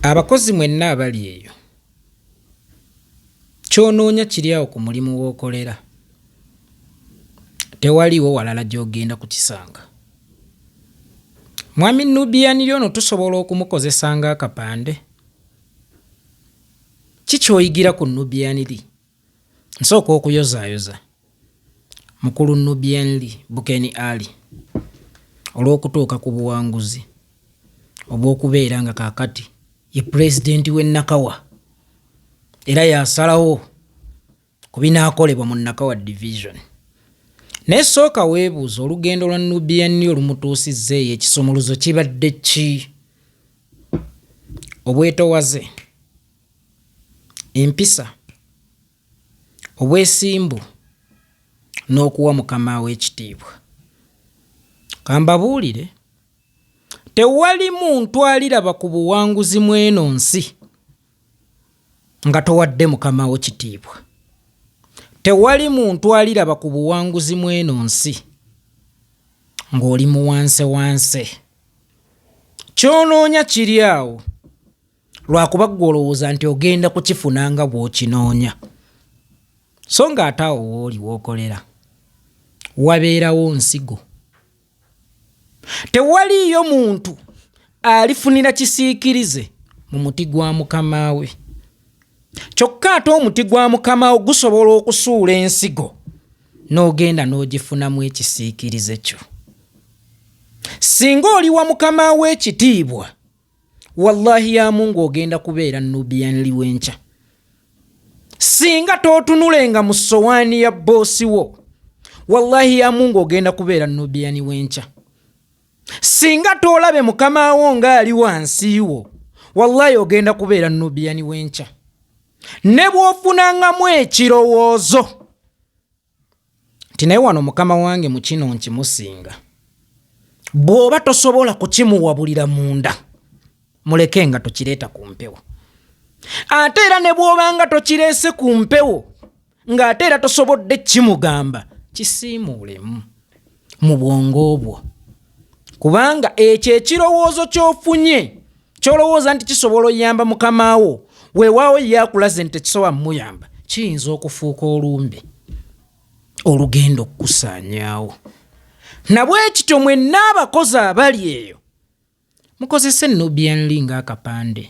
Abakozi mwenna abali eyo kyonoonya kiri awo ku mulimu w'okolera. Tewaliwo walala gy'ogenda kukisanga. Mwami Nubian ono tusobola okumukozesa ng'akapande? Kikyoyigira ku Nubian Lee? Nsooka okuyozaayoza mukulu Nubian Lee Bukeni Ali olw'okutuuka ku buwanguzi obw'okubeera nga kaakati ye pulezidenti w'e Nakawa era yasalawo ku binaakolebwa mu Nakawa division. Naye sooka weebuuza olugendo lwa Nubian Lee olumutuusizza eyo ekisumuluzo kibadde ki? Obwetowaze, empisa, obwesimbu n'okuwa mukama we ekitiibwa. Kambabuulire, tewali muntu aliraba ku buwanguzi mw'eno nsi nga towadde mukama wo kitiibwa. Tewali muntu aliraba ku buwanguzi mw'eno nsi ng'oli muwanse. Kyonoonya kiri awo lwakuba ggwe olowooza nti ogenda kukifuna nga bw'okinoonya. So ng'ate awo w'oli w'okolera wabeerawo nsigo. Tewaliyo muntu alifunira kisiikirize mu muti gwa mukama we. Kyokka ate omuti gwa mukama wo gusobola okusuula ensigo n'ogenda n'ogifunamu ekisiikirize kyo. Singa oli wa mukama we ekitiibwa, wallahi ya Mungu ogenda kubeera Nubian Lee w'enkya. Singa tootunulenga mu sowaani ya boosi wo, wallahi ya Mungu ogenda kubeera Nubian w'enkya. Singa toolabe mukama wo ng'ali wansi wo, wallahi ogenda kubeera Nubian w'enkya. Ne bw'ofunangamu ekirowoozo nti naye wano mukama wange mu kino nkimusinga, bw'oba tosobola kukimuwabulira munda, muleke nga tokireeta ku mpewo. Ate era ne bw'obanga tokireese ku mpewo ng'ate era tosobodde kimugamba, kisiimuulemu mu bwongo bwo. Kubanga ekyo ekirowoozo ky'ofunye ky'olowooza nti kisobola oyamba mukama wo, weewaawo yakulaze nti tekisobola muyamba, kiyinza okufuuka olumbe olugenda okukusaanyaawo. Na bwe kityo mwenna abakozi abali eyo mukozese Nubian Lee ng'akapande.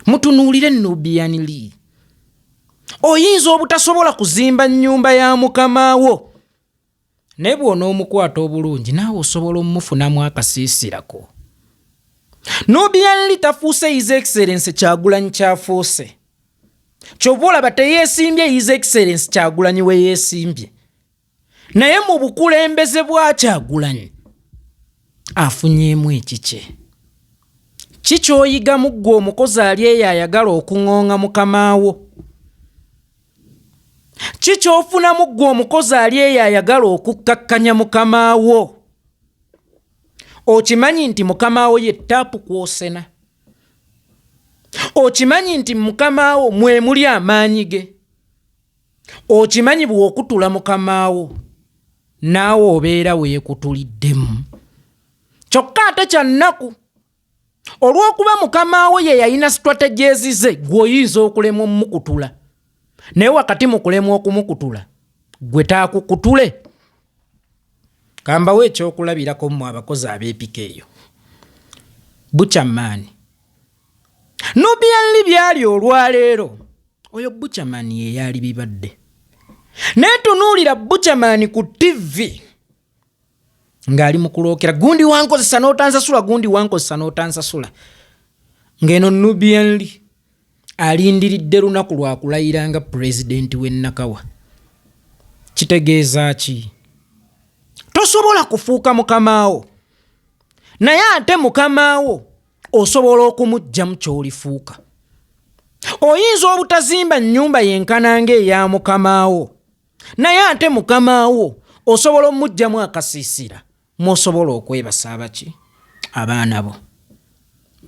Mutunuulire Nubian Lee. Oyinza obutasobola kuzimba nnyumba ya mukama wo, naye bw'onoomukwata obulungi naawe osobola omumufunamu akasiisirako. Nubian Lee tafuuse His Excellency Kyagulanyi kyafuuse. Kyova olaba teyeesimbye His Excellency Kyagulanyi we yeesimbye. Naye mu bukulembeze bwa Kyagulanyi afunyeemu ekikye. Kikyoyigamu ggwe omukozi ali eyo ayagala okuŋŋoŋa mukama wo? Kikyofunamu ggwe omukozi ali eyo ayagala okukkakkanya mukama wo? Okimanyi nti mukama wo ye ttaapu kw'osena? Okimanyi nti mukama wo mwe muli amaanyi ge? Okimanyi bw'okutula mukama wo naawe obeera weekutuliddemu? Kyokka ate kya nnaku olw'okuba mukama wo ye yalina strategies ze, gwe oyinza okulemwa omukutula. Naye wakati mu kulemwa okumukutula gwe taakukutule. Kambawo ekyokulabirako mu abakozi ab'epika eyo. Buchaman Nubian Lee byali olwaleero, oyo Buchaman ye yali bibadde. Naye tunuulira Buchaman ku TV ng'ali mu kulookera, gundi wankozesa n'otansasula, gundi wankozesa n'otansasula. Ng'eno Nubian Lee alindiridde lunaku lwa kulayira nga pulezidenti w'e Nakawa. Kitegeeza ki? Tosobola kufuuka mukama wo, naye ate mukama wo osobola okumuggyamu ky'olifuuka. Oyinza obutazimba nnyumba yenkana ng'eya mukama wo, naye ate mukama wo osobola omuggyamu akasiisira mw'osobola okwebasa abaki? Abaana bo.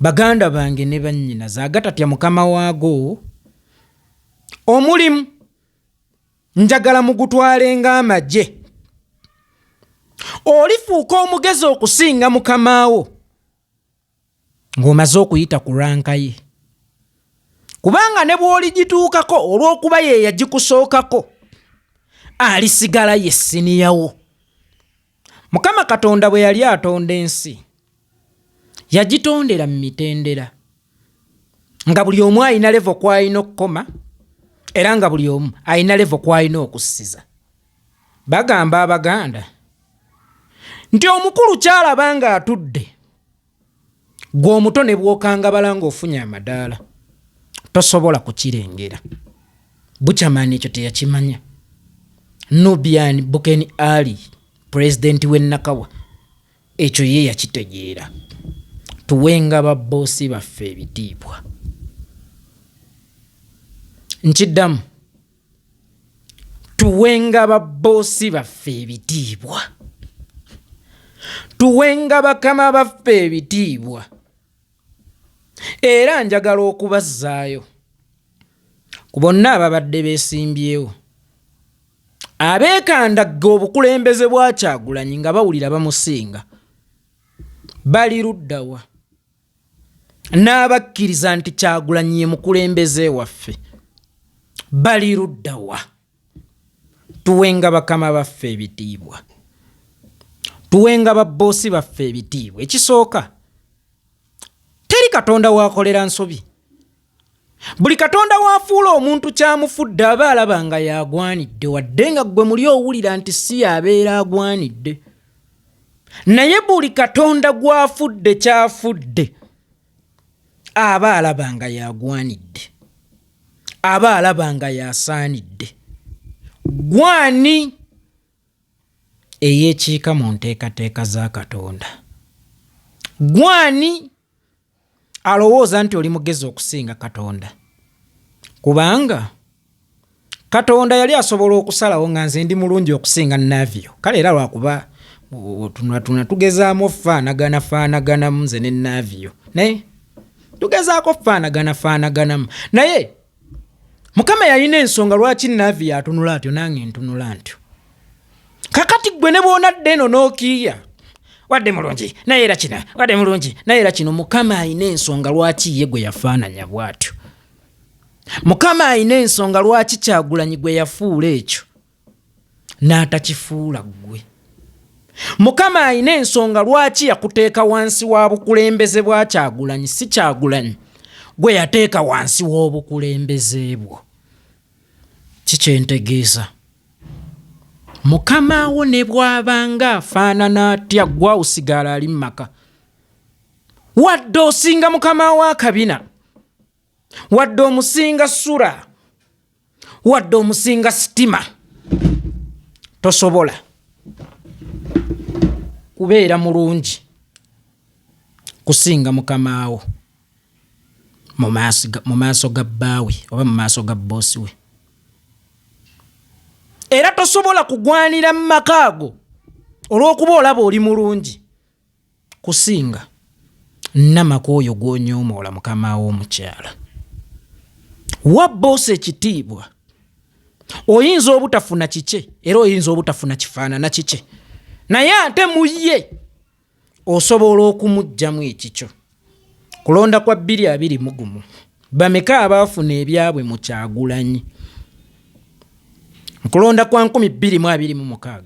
Baganda bange ne bannyinaze, agatatya mukama waago omulimu njagala mugutwale ng'amagye. Olifuuka omugezi okusinga mukama wo ng'omaze okuyita ku ranka ye. Kubanga ne bw'oligituukako olw'okuba ye yagikusookako, alisigala ye siniyawo. Mukama Katonda bwe yali atonda ensi, yagitondera mu mitendera, nga buli omu alina levo kw'alina okukoma, era nga buli omu alina levo kw'alina okussiza. Bagamba Abaganda nti omukulu kyalaba nga atudde, gwe omuto ne bw'okangabala ng'ofunye amadaala, tosobola kukirengera. Buchaman ekyo teyakimanya. Nubian Buken Ali, pulezidenti w'e Nakawa, ekyo ye yakitegeera. Tuwenga babboosi baffe ebitiibwa. Nkiddamu, tuwenga babboosi baffe ebitiibwa. Tuwenga bakama baffe ebitiibwa. Era njagala okubazzaayo ku bonna ababadde beesimbyewo, abeekandagga obukulembeze bwa Kyagulanyi nga bawulira bamusinga, bali luddawa? N'abakkiriza nti Kyagulanyi ye mukulembeze waffe, bali luddawa? Tuwenga bakama baffe ebitiibwa. Tuwenga babboosi baffe ebitiibwa. Ekisooka, teri Katonda waakolera nsobi. Buli Katonda waafuula omuntu kyamufudde aba alaba nga yagwanidde, wadde nga gwe muli owulira nti si yabeera agwanidde. Naye buli Katonda gwafudde kyafudde aba alaba nga yagwanidde, aba alaba nga yasaanidde. Gwani eyeekiika mu nteekateeka za Katonda? Gwani alowooza nti oli mugezi okusinga Katonda? Kubanga Katonda yali asobola okusalawo nga nze ndi mulungi okusinga Navio. Kale era lwakuba tugezaamu ofaanaganamu nze ne Navio, naye tugezaako faanaganamu. Naye Mukama yalina ensonga lwaki Navio atunula atyo nange ntunula ntyo. Kakati gwe ne bw'onadde eno n'okiiya, wadde mulungi naye era kino, wadde mulungi naye era kino, Mukama alina ensonga lwaki ye gwe yafaananya bw'atyo. Mukama alina ensonga lwaki Kyagulanyi gwe yafuula ekyo n'atakifuula ggwe. Mukama alina ensonga lwaki yakuteeka wansi wa bukulembeze bwa Kyagulanyi, si Kyagulanyi gwe yateeka wansi w'obukulembeze bwo. Kikyentegeeza, Mukama wo ne bw'abanga afaanana atya, gwe osigala ali mu maka. Wadde osinga Mukama wa Kabina, wadde omusinga Sura, wadde omusinga Sitima, tosobola kubeera mulungi kusinga Mukama wo mu maaso ga bbaawe oba mu maaso ga boosi we. Era tosobola kugwanira mu maka ago olw'okuba olaba oli mulungi kusinga nnamaka oyo gw'onyoomoola Mukama wo omukyala. Wa boosi ekitiibwa. Oyinza obutafuna kike era oyinza obutafuna kifaanana kike, naye ate mu ye osobola okumuggyamu ekikyo. Kulonda kwa 2021 bameka abaafuna ebyabwe mu Kyagulanyi? Kulonda kwa 2026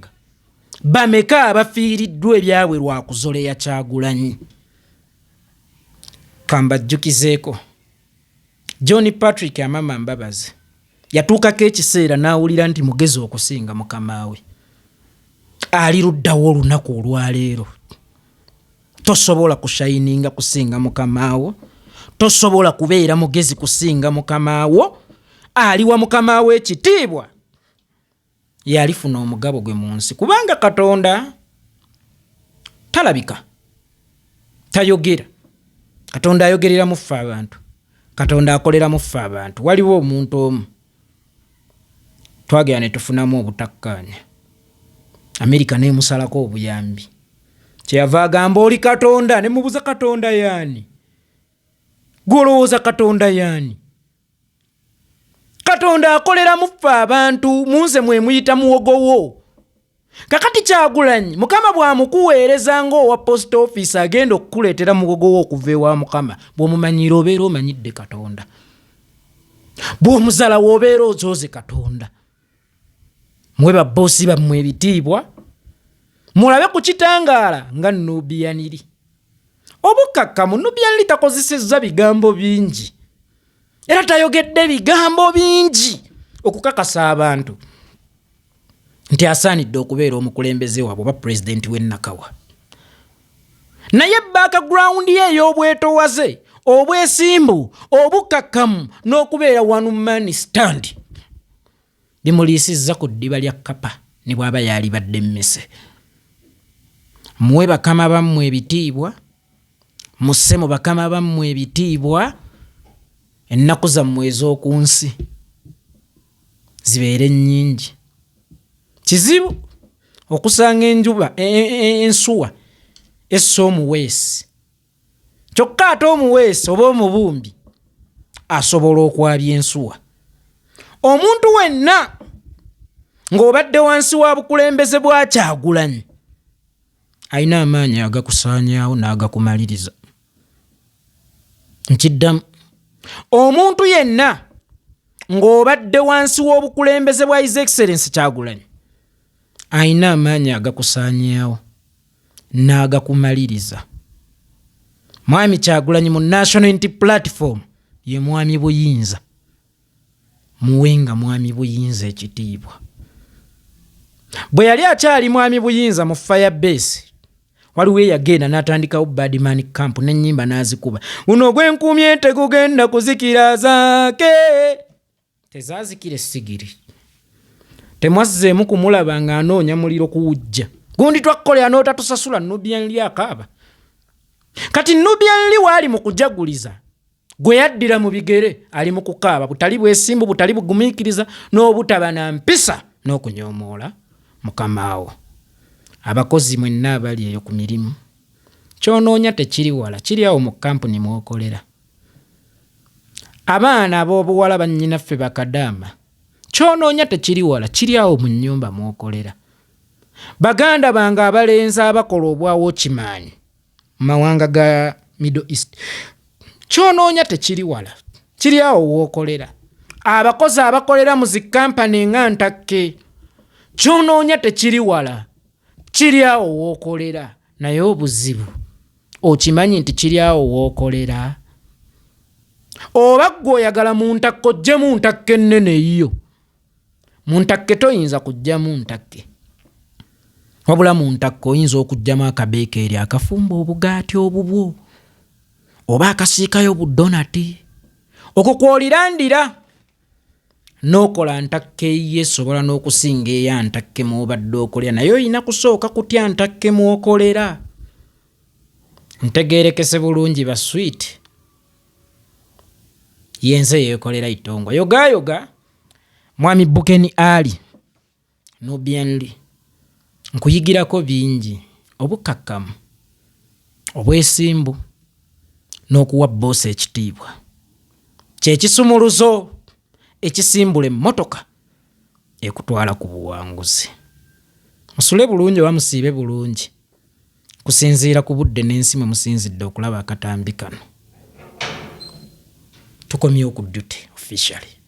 bameka abafiiriddwa ebyabwe lwa kuzoleya Kyagulanyi? Kambajjukizeeko, John Patrick Amama Mbabazi yatuukako ekiseera n'awulira nti mugezi okusinga Mukama we. Ali luddawo olunaku olwaleero. Tosobola kushayininga kusinga Mukama wo, tosobola kubeera mugezi kusinga Mukama wo. Aliwa Mukama we ekitiibwa yalifuna omugabo gwe mu nsi, kubanga Katonda talabika, tayogera. Katonda ayogerera mu ffe abantu, Katonda akolera mu ffe abantu. Waliwo omuntu omu twagera ne tufunamu obutakkaanya, Amerika n'emusalako obuyambi. Kyeyava agamba oli Katonda, ne mubuza Katonda yaani? Golowooza Katonda yaani? Katonda akolera mu ffe abantu, munze mwe muyita muwogowo. kakati Kyagulanyi mukama bw'amukuweereza ng'owa post office agenda okukuleetera mugogo wo okuva ewa mukama bw'omumanyira obeera omanyidde Katonda bw'omuzala w'obeera ozooze Katonda mwe babboosi bammwe ebitiibwa mulabe ku kitangaala nga Nubian eri obukakkamu Nubian eri takozesezza bigambo bingi era tayogedde bigambo bingi okukakasa abantu nti asaanidde okubeera omukulembeze waabwe oba pulezidenti w'ennakawa naye background ye ey'obwetowaze obwesimbu obukakkamu n'okubeera one man stand bimuliisizza ku ddiba lya kkapa ne bw'aba yaalibadde mmese. Muwe bakama bammwe ebitiibwa musse mu bakama bammwe ebitiibwa ennaku zammwe ez'oku nsi zibeere nnyingi. Kizibu okusanga enjuba ensuwa essa omuweesi kyokka ate omuweesi oba omubumbi asobola okwabya ensuwa. Omuntu wenna ng'obadde wansi wa bukulembeze bwa Kyagulanyi alina amaanyi agakusaanyaawo n'agakumaliriza. Nkiddamu, omuntu yenna ng'obadde wansi w'obukulembeze bwa His Excellency Kyagulanyi alina amaanyi agakusaanyaawo n'agakumaliriza. Mwami Kyagulanyi mu National Unity Platform ye mwami buyinza. Muwenga mwami buyinza ekitiibwa. Bwe yali akyali mwami buyinza mu Firebase waliwo eyagenda n'atandikawo Badman Camp n'ennyimba n'azikuba. Guno gwenkumye tegugenda kuzikira zaake. Tezaazikira essigiri. Temwazzeemu kumulaba ng'anoonya muliro kuwujja. Gundi twakkolera n'otatusasula Nubian Lee akaaba. Kati Nubian Lee waali mu kujaguliza gwe yaddira mu bigere ali mu kukaaba butali bwesimbu butali bugumiikiriza n'obutaba na mpisa n'okunyoomoola mukamaawo. Abakozi mwenna abali eyo ku mirimu kyonoonya tekiri wala kiri awo mu kampuni mwokolera. Abaana ab'obuwala bannyinaffe bakadaama kyonoonya tekiri wala kiri awo mu nnyumba mwokolera. Baganda bange abalenzi abakola obwawo kimaanyi mu mawanga ga Middle East kyonoonya tekiri wala kiri awo wookolera. Abakozi abakolera mu zi kampani nga Ntakke kyonoonya tekiri wala kiri awo wookolera. Naye obuzibu okimanyi nti kiri awo wookolera. Oba ggwe oyagala mu Ntakke ojje mu Ntakke ennene eyo. Mu Ntakke toyinza kujjamu Ntakke wabula mu Ntakke oyinza okujjamu akabeekeeri akafumba obugaati obubwo oba akasiikayo budonati okwo kw'olirandira n'okola Ntakke eyiye esobola n'okusinga eya Ntakke mw'obadde okolera naye olina kusooka kutya Ntakke mw'okolera. Ntegeerekese bulungi ba sweet yenze yeekolera itongo yoga mwami Bukeni Ali Nubian Lee nkuyigirako bingi obukakkamu obwesimbu n'okuwa boss ekitiibwa kye kisumuluzo ekisimbula emmotoka ekutwala ku buwanguzi. Musule bulungi oba musiibe bulungi kusinziira ku budde n'ensi mwe musinzidde okulaba akatambi kano. Tukomye ku duty officially.